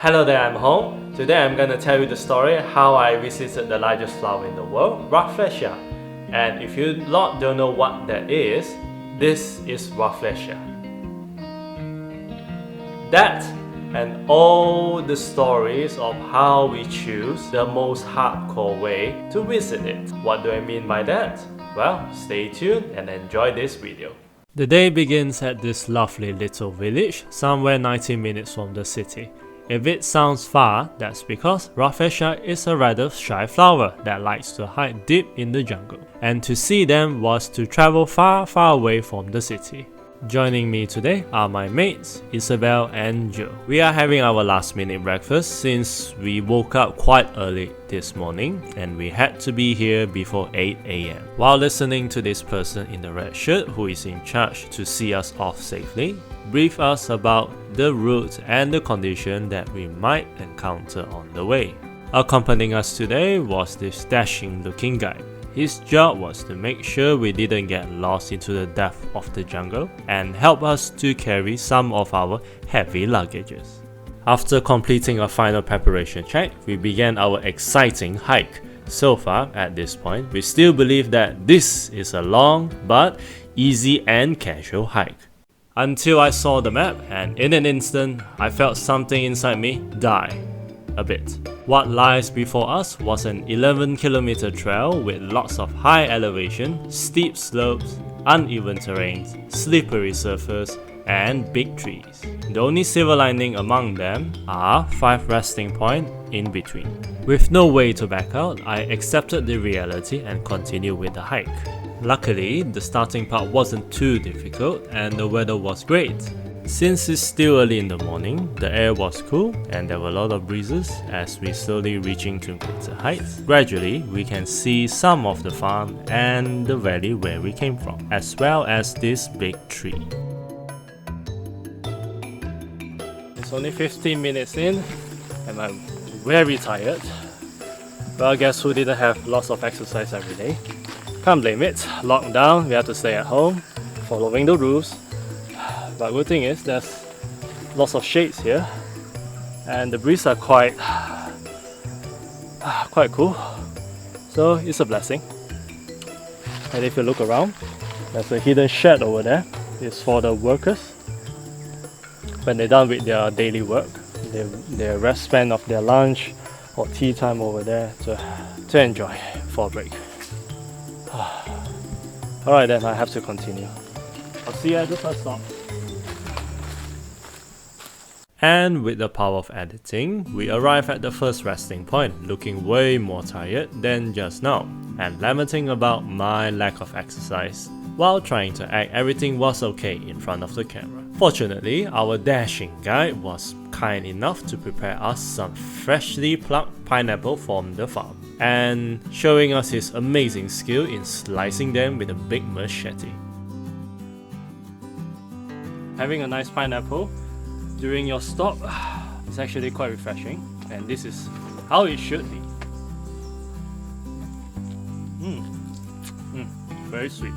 Hello there, I'm home. Today I'm gonna tell you the story how I visited the largest flower in the world, Rafflesia. And if you lot don't know what that is, this is Rafflesia. That and all the stories of how we choose the most hardcore way to visit it. What do I mean by that? Well, stay tuned and enjoy this video. The day begins at this lovely little village, somewhere 90 minutes from the city. If it sounds far, that's because Rafflesia is a rather shy flower that likes to hide deep in the jungle. And to see them was to travel far away from the city. Joining me today are my mates, Isabel and Joe. We are having our last minute breakfast since we woke up quite early this morning and we had to be here before 8 AM. While listening to this person in the red shirt who is in charge to see us off safely, brief us about the route and the condition that we might encounter on the way. Accompanying us today was this dashing looking guy. His job was to make sure we didn't get lost into the depth of the jungle and help us to carry some of our heavy luggages. After completing a final preparation check, we began our exciting hike. So far, at this point, we still believe that this is a long but easy and casual hike. Until I saw the map, and in an instant, I felt something inside me die a bit. What lies before us was an 11-kilometer trail with lots of high elevation, steep slopes, uneven terrains, slippery surface, and big trees. The only silver lining among them are 5 resting points in between. With no way to back out, I accepted the reality and continued with the hike. Luckily, the starting part wasn't too difficult and the weather was great. Since it's still early in the morning, the air was cool and there were a lot of breezes as we slowly reaching to greater heights. Gradually, we can see some of the farm and the valley where we came from, as well as this big tree. It's only 15 minutes in and I'm very tired. Well, guess who didn't have lots of exercise every day? Can't blame it. Lockdown, we have to stay at home, following the rules. But good thing is there's lots of shades here and the breeze are quite cool, so it's a blessing. And if you look around, there's a hidden shed over there. It's for the workers when they're done with their daily work, their rest span of their lunch or tea time over there to enjoy for a break. Alright then, I have to continue. I'll see you at the first stop. And with the power of editing, we arrive at the first resting point, looking way more tired than just now, and lamenting about my lack of exercise, while trying to act everything was okay in front of the camera. Fortunately, our dashing guide was kind enough to prepare us some freshly plucked pineapple from the farm, and showing us his amazing skill in slicing them with a big machete. Having a nice pineapple during your stop is actually quite refreshing, and this is how it should be. Very sweet.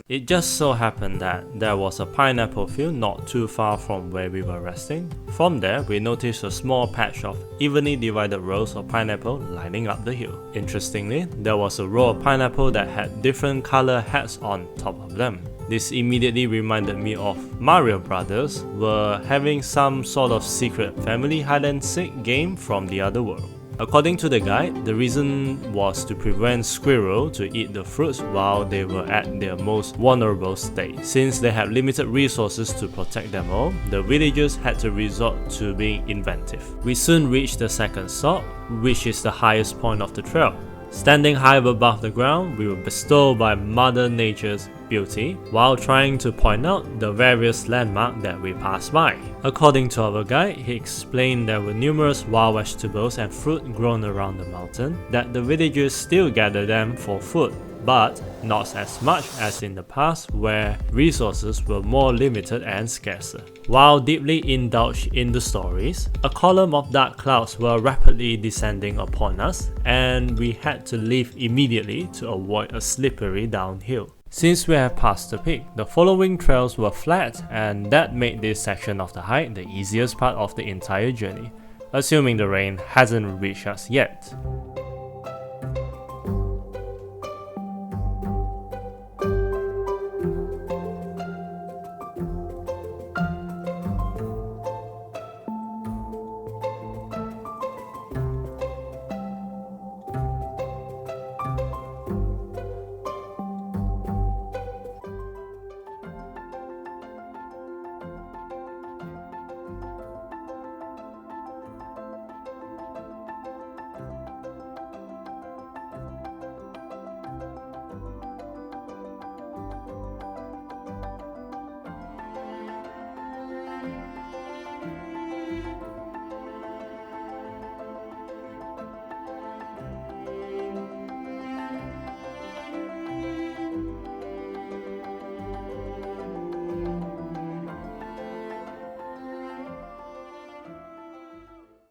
It just so happened that there was a pineapple field not too far from where we were resting. From there, we noticed a small patch of evenly divided rows of pineapple lining up the hill. Interestingly, there was a row of pineapple that had different color hats on top of them. This immediately reminded me of Mario Brothers were having some sort of secret family hide and seek game from the other world. According to the guide, the reason was to prevent squirrels to eat the fruits while they were at their most vulnerable state. Since they had limited resources to protect them all, the villagers had to resort to being inventive. We soon reached the second stop, which is the highest point of the trail. Standing high above the ground, we were bestowed by Mother Nature's beauty while trying to point out the various landmarks that we passed by. According to our guide, he explained there were numerous wild vegetables and fruit grown around the mountain, that the villagers still gather them for food, but not as much as in the past where resources were more limited and scarcer. While deeply indulged in the stories, a column of dark clouds were rapidly descending upon us and we had to leave immediately to avoid a slippery downhill. Since we have passed the peak, the following trails were flat, and that made this section of the hike the easiest part of the entire journey, assuming the rain hasn't reached us yet.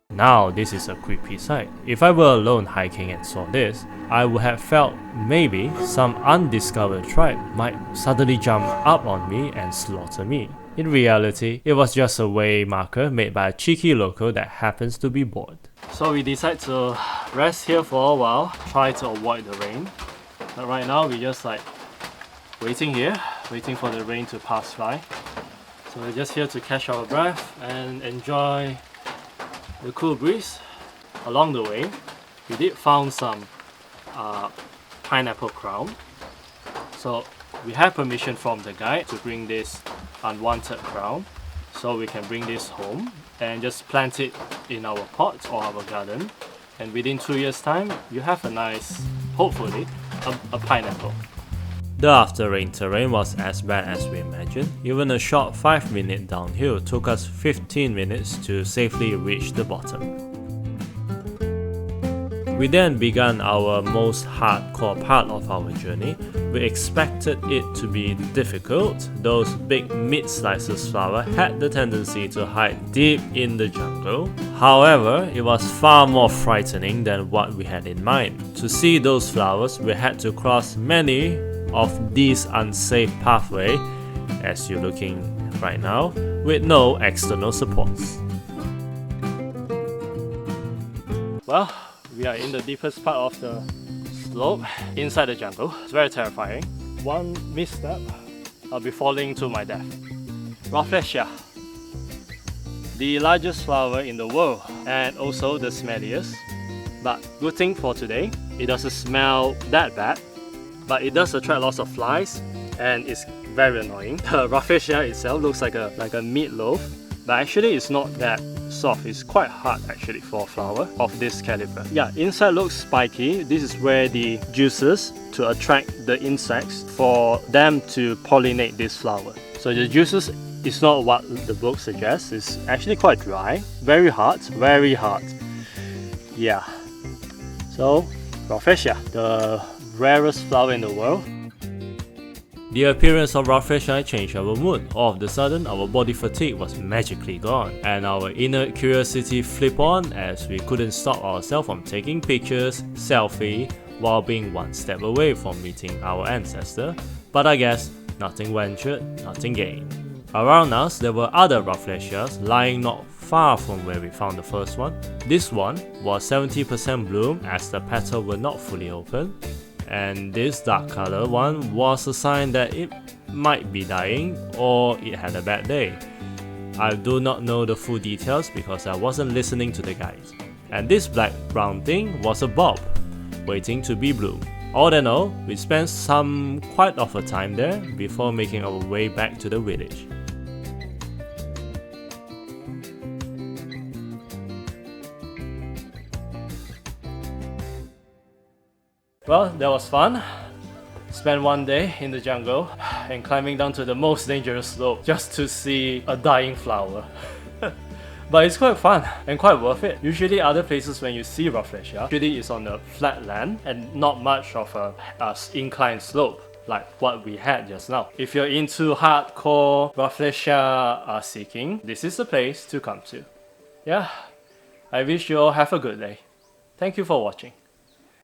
Now this is a creepy sight. If I were alone hiking and saw this, I would have felt maybe some undiscovered tribe might suddenly jump up on me and slaughter me. In reality, it was just a way marker made by a cheeky local that happens to be bored. So we decide to rest here for a while, try to avoid the rain. But right now we just waiting here, waiting for the rain to pass by. So we're just here to catch our breath and enjoy the cool breeze. Along the way, we did found some pineapple crown. So we have permission from the guide to bring this unwanted crown, so we can bring this home and just plant it in our pot or our garden, and within 2 years time you have a nice, hopefully, a pineapple. The after rain terrain was as bad as we imagined. Even a short 5-minute downhill took us 15 minutes to safely reach the bottom. We then began our most hardcore part of our journey. We expected it to be difficult. Those big mid-slices flower had the tendency to hide deep in the jungle. However, it was far more frightening than what we had in mind. To see those flowers, we had to cross many of these unsafe pathway, as you're looking right now, with no external supports. Well, we are in the deepest part of the slope, inside the jungle. It's very terrifying. One misstep, I'll be falling to my death. Rafflesia, the largest flower in the world and also the smelliest. But good thing for today, it doesn't smell that bad, but it does attract lots of flies and it's very annoying. The Rafflesia itself looks like a meatloaf, but actually it's not that soft. It's quite hard actually for a flower of this caliber. Yeah, inside looks spiky. This is where the juices to attract the insects for them to pollinate this flower. So the juices is not what the book suggests. It's actually quite dry, very hard, very hard. Yeah. So Rafflesia, the rarest flower in the world. The appearance of Rafflesia changed our mood. All of a sudden, our body fatigue was magically gone, and our inner curiosity flipped on as we couldn't stop ourselves from taking pictures, selfie, while being one step away from meeting our ancestor. But I guess nothing ventured, nothing gained. Around us, there were other Rafflesias lying not far from where we found the first one. This one was 70% bloom as the petals were not fully open. And this dark color one was a sign that it might be dying or it had a bad day. I do not know the full details because I wasn't listening to the guides. And this black brown thing was a bulb, waiting to be bloomed. All in all, we spent quite of a time there before making our way back to the village. Well, that was fun. Spent one day in the jungle and climbing down to the most dangerous slope just to see a dying flower. But it's quite fun and quite worth it. Usually other places when you see Rafflesia, usually it's on a flat land and not much of a inclined slope like what we had just now. If you're into hardcore Rafflesia seeking, this is the place to come to. Yeah, I wish you all have a good day. Thank you for watching.